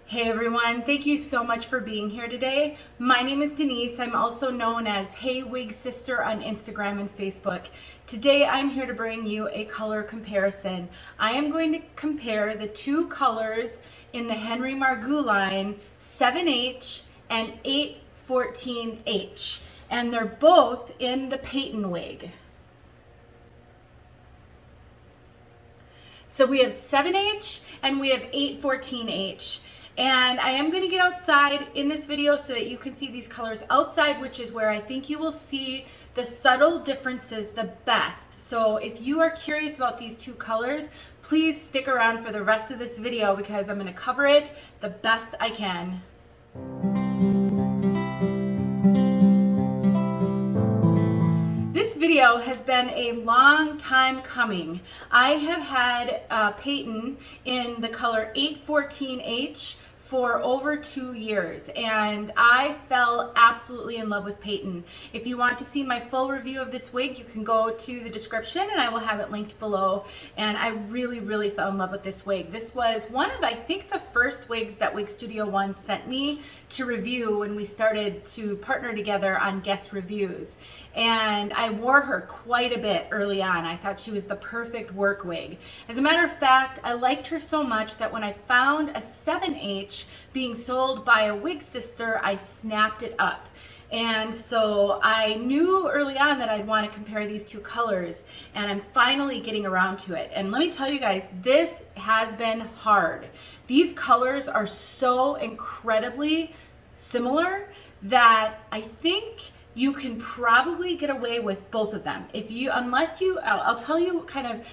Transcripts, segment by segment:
Hey everyone, thank you so much for being here today. My name is Denise. I'm also known as heywigsister on Instagram and Facebook. Today I'm here to bring you a color comparison. I am going to compare the two colors in the Henry Margu line, 7H and 814H. And they're both in the Peyton wig. So we have 7H and we have 814H. And I am going to get outside in this video so that you can see these colors outside, which is where I think you will see the subtle differences the best. So if you are curious about these two colors, please stick around for the rest of this video because I'm going to cover it the best I can. This video has been a long time coming. I have had Peyton in the color 814H for over 2 years, and I fell absolutely in love with Peyton. If you want to see my full review of this wig, you can go to the description and I will have it linked below. And I really fell in love with this wig. This was one of, I think, the first wigs that Wig Studio One sent me to review when we started to partner together on guest reviews. And I wore her quite a bit early on. I thought she was the perfect work wig. As a matter of fact, I liked her so much that when I found a 7H being sold by a wig sister, I snapped it up. And so I knew early on that I'd want to compare these two colors, and I'm finally getting around to it. And let me tell you guys, this has been hard. These colors are so incredibly similar that I think you can probably get away with both of them. I'll tell you kind of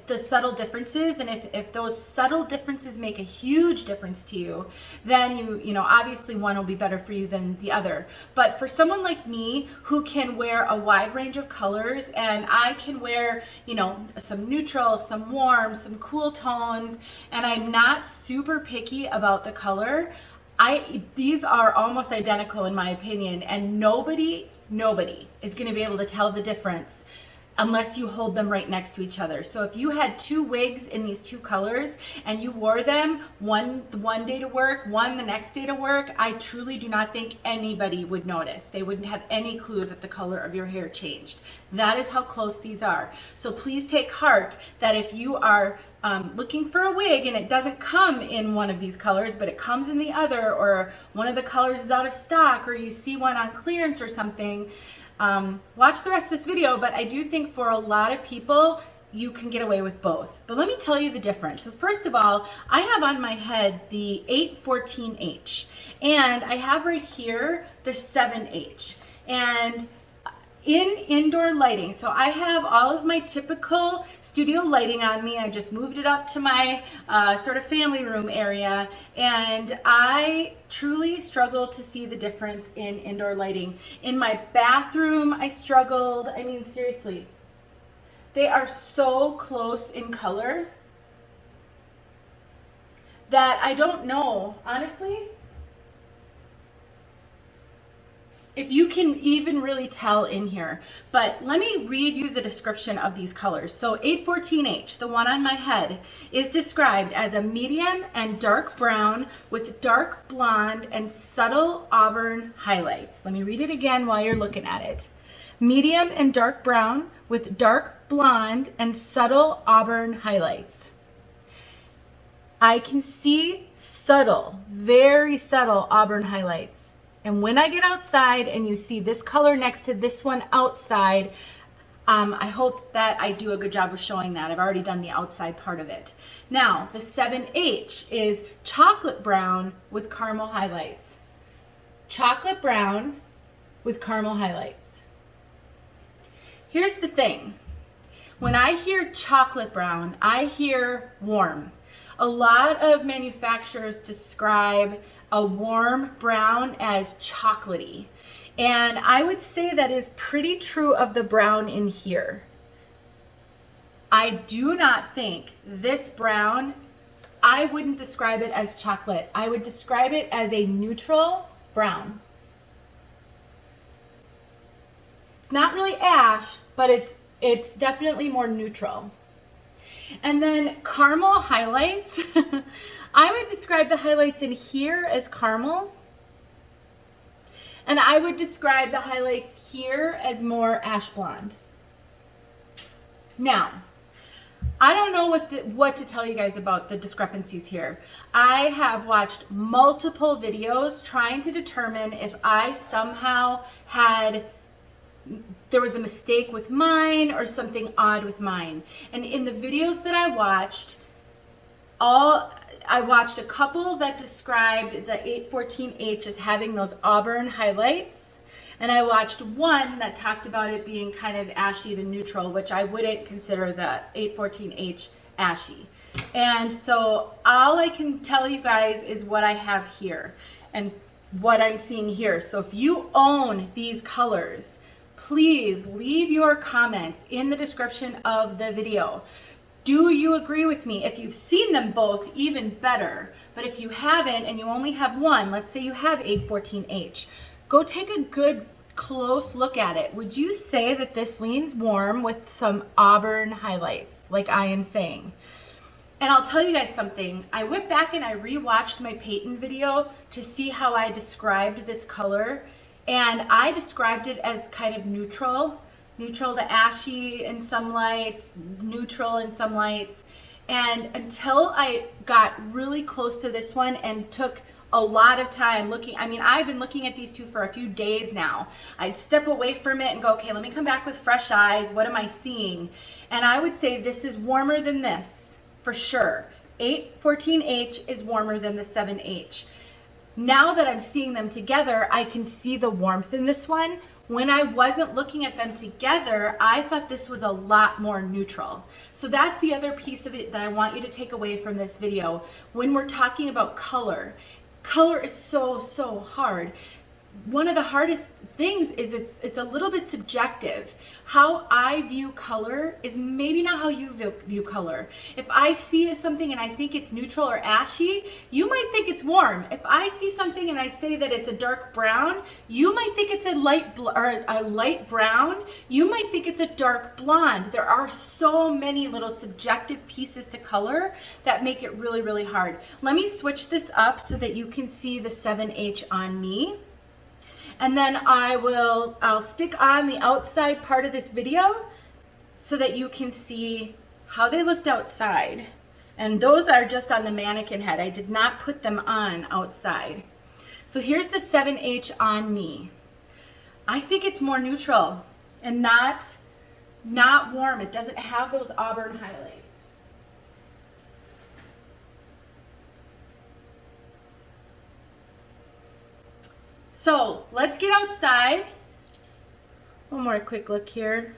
the subtle differences, and if those subtle differences make a huge difference to you, then you know, obviously one will be better for you than the other. But for someone like me who can wear a wide range of colors, and I can wear, you know, some neutral, some warm, some cool tones, and I'm not super picky about the color, these are almost identical in my opinion, and nobody is going to be able to tell the difference unless you hold them right next to each other. So if you had two wigs in these two colors and you wore them one day to work, one the next day to work, I truly do not think anybody would notice. They wouldn't have any clue that the color of your hair changed. That is how close these are. So please take heart that if you are looking for a wig and it doesn't come in one of these colors, but it comes in the other, or one of the colors is out of stock, or you see one on clearance or something, watch the rest of this video. But I do think for a lot of people, you can get away with both. But let me tell you the difference. So first of all, I have on my head the 814H, and I have right here the 7H. And in indoor lighting, so I have all of my typical studio lighting on me. I just moved it up to my sort of family room area, and I truly struggle to see the difference in indoor lighting. In my bathroom, I struggled. I mean, seriously, they are so close in color that I don't know, honestly, if you can even really tell in here. But let me read you the description of these colors. So 814H, the one on my head, is described as a medium and dark brown with dark blonde and subtle auburn highlights. Let me read it again while you're looking at it. Medium and dark brown with dark blonde and subtle auburn highlights. I can see subtle, very subtle auburn highlights. And when I get outside and you see this color next to this one outside, I hope that I do a good job of showing that. I've already done the outside part of it. Now, the 7H is chocolate brown with caramel highlights. Chocolate brown with caramel highlights. Here's the thing. When I hear chocolate brown, I hear warm. A lot of manufacturers describe a warm brown as chocolatey. And I would say that is pretty true of the brown in here. I do not think this brown, I wouldn't describe it as chocolate. I would describe it as a neutral brown. It's not really ash, but it's definitely more neutral. And then caramel highlights. I would describe the highlights in here as caramel. And I would describe the highlights here as more ash blonde. Now, I don't know what to tell you guys about the discrepancies here. I have watched multiple videos trying to determine if I somehow there was a mistake with mine or something odd with mine. And in the videos that I watched a couple that described the 814H as having those auburn highlights. And I watched one that talked about it being kind of ashy to neutral, which I wouldn't consider the 814H ashy. And so all I can tell you guys is what I have here and what I'm seeing here. So if you own these colors, please leave your comments in the description of the video. Do you agree with me? If you've seen them both, even better. But if you haven't and you only have one, let's say you have 814H, go take a good close look at it. Would you say that this leans warm with some auburn highlights, like I am saying? And I'll tell you guys something. I went back and I rewatched my Peyton video to see how I described this color. And I described it as kind of neutral to ashy in some lights, neutral in some lights. And until I got really close to this one and took a lot of time looking, I mean, I've been looking at these two for a few days now. I'd step away from it and go, okay, let me come back with fresh eyes. What am I seeing? And I would say this is warmer than this, for sure. 814H is warmer than the 7H. Now that I'm seeing them together, I can see the warmth in this one. When I wasn't looking at them together, I thought this was a lot more neutral. So that's the other piece of it that I want you to take away from this video. When we're talking about color, color is so hard. One of the hardest things is it's a little bit subjective. How I view color is maybe not how you view color. If I see something and I think it's neutral or ashy, you might think it's warm. If I see something and I say that it's a dark brown, you might think it's a light brown. You might think it's a dark blonde. There are so many little subjective pieces to color that make it really hard. Let me switch this up so that you can see the 7H on me. And then I'll stick on the outside part of this video so that you can see how they looked outside. And those are just on the mannequin head. I did not put them on outside. So here's the 7H on me. I think it's more neutral and not warm. It doesn't have those auburn highlights. So let's get outside. One more quick look here.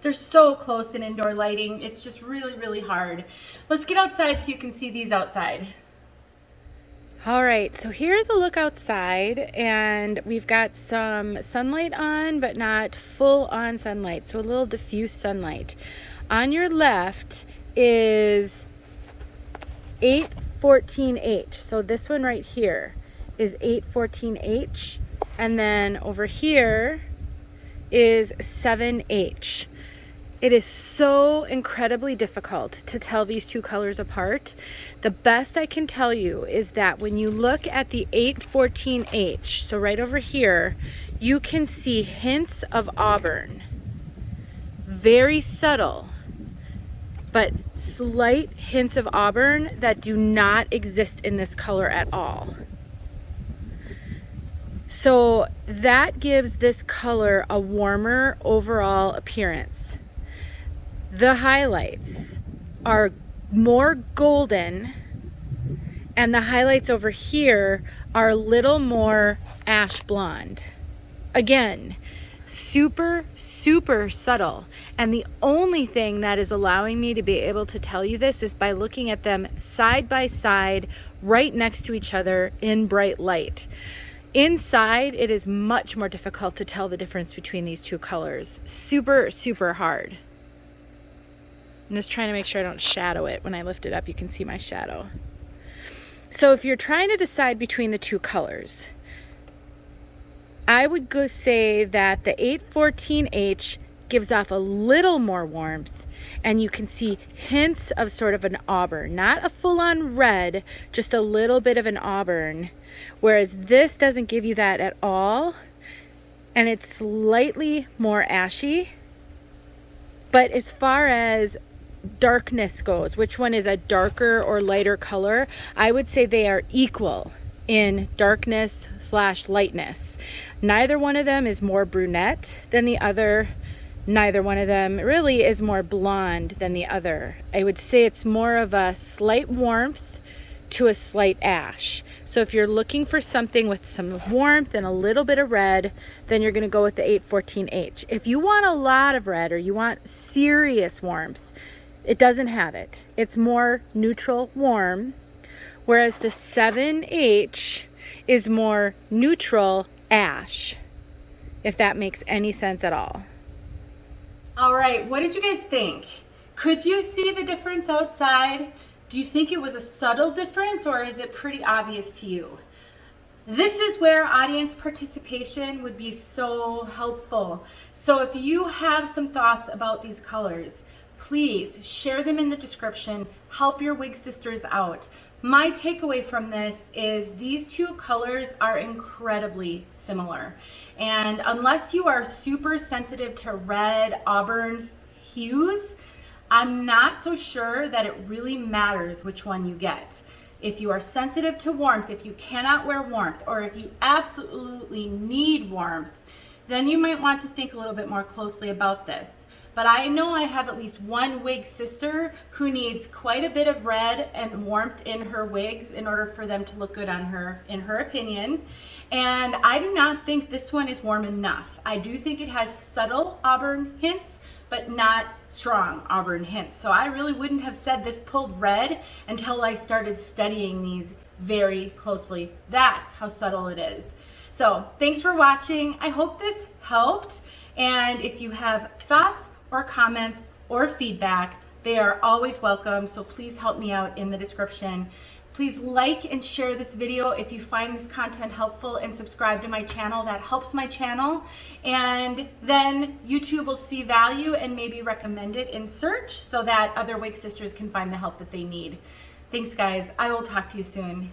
They're so close in indoor lighting. It's just really hard. Let's get outside so you can see these outside. All right, so here's a look outside, and we've got some sunlight on, but not full on sunlight, so a little diffuse sunlight. On your left is 814H, so this one right here is 814H, and then over here is 7H. It is so incredibly difficult to tell these two colors apart. The best I can tell you is that when you look at the 814H, so right over here, you can see hints of auburn. Very subtle, but slight hints of auburn that do not exist in this color at all. So that gives this color a warmer overall appearance. The highlights are more golden, and the highlights over here are a little more ash blonde. Again, super subtle. And the only thing that is allowing me to be able to tell you this is by looking at them side by side, right next to each other in bright light. Inside, it is much more difficult to tell the difference between these two colors. Super hard. I'm just trying to make sure I don't shadow it. When I lift it up, you can see my shadow. So if you're trying to decide between the two colors, I would go say that the 814H gives off a little more warmth, and you can see hints of sort of an auburn, not a full-on red, just a little bit of an auburn, whereas this doesn't give you that at all, and it's slightly more ashy. But as far as darkness goes, which one is a darker or lighter color, I would say they are equal in darkness / lightness. Neither one of them is more brunette than the other. Neither one of them really is more blonde than the other. I would say it's more of a slight warmth to a slight ash. So if you're looking for something with some warmth and a little bit of red, then you're going to go with the 814H. If you want a lot of red or you want serious warmth, it doesn't have it. It's more neutral warm, whereas the 7H is more neutral ash, if that makes any sense at all. All right, what did you guys think? Could you see the difference outside? Do you think it was a subtle difference, or is it pretty obvious to you? This is where audience participation would be so helpful. So if you have some thoughts about these colors, please share them in the description. Help your wig sisters out. My takeaway from this is these two colors are incredibly similar. And unless you are super sensitive to red, auburn hues, I'm not so sure that it really matters which one you get. If you are sensitive to warmth, if you cannot wear warmth, or if you absolutely need warmth, then you might want to think a little bit more closely about this. But I know I have at least one wig sister who needs quite a bit of red and warmth in her wigs in order for them to look good on her, in her opinion. And I do not think this one is warm enough. I do think it has subtle auburn hints, but not strong auburn hints. So I really wouldn't have said this pulled red until I started studying these very closely. That's how subtle it is. So thanks for watching. I hope this helped. And if you have thoughts or comments or feedback, they are always welcome. So please help me out in the description. Please like and share this video if you find this content helpful, and subscribe to my channel. That helps my channel. And then YouTube will see value and maybe recommend it in search so that other wig sisters can find the help that they need. Thanks guys. I will talk to you soon.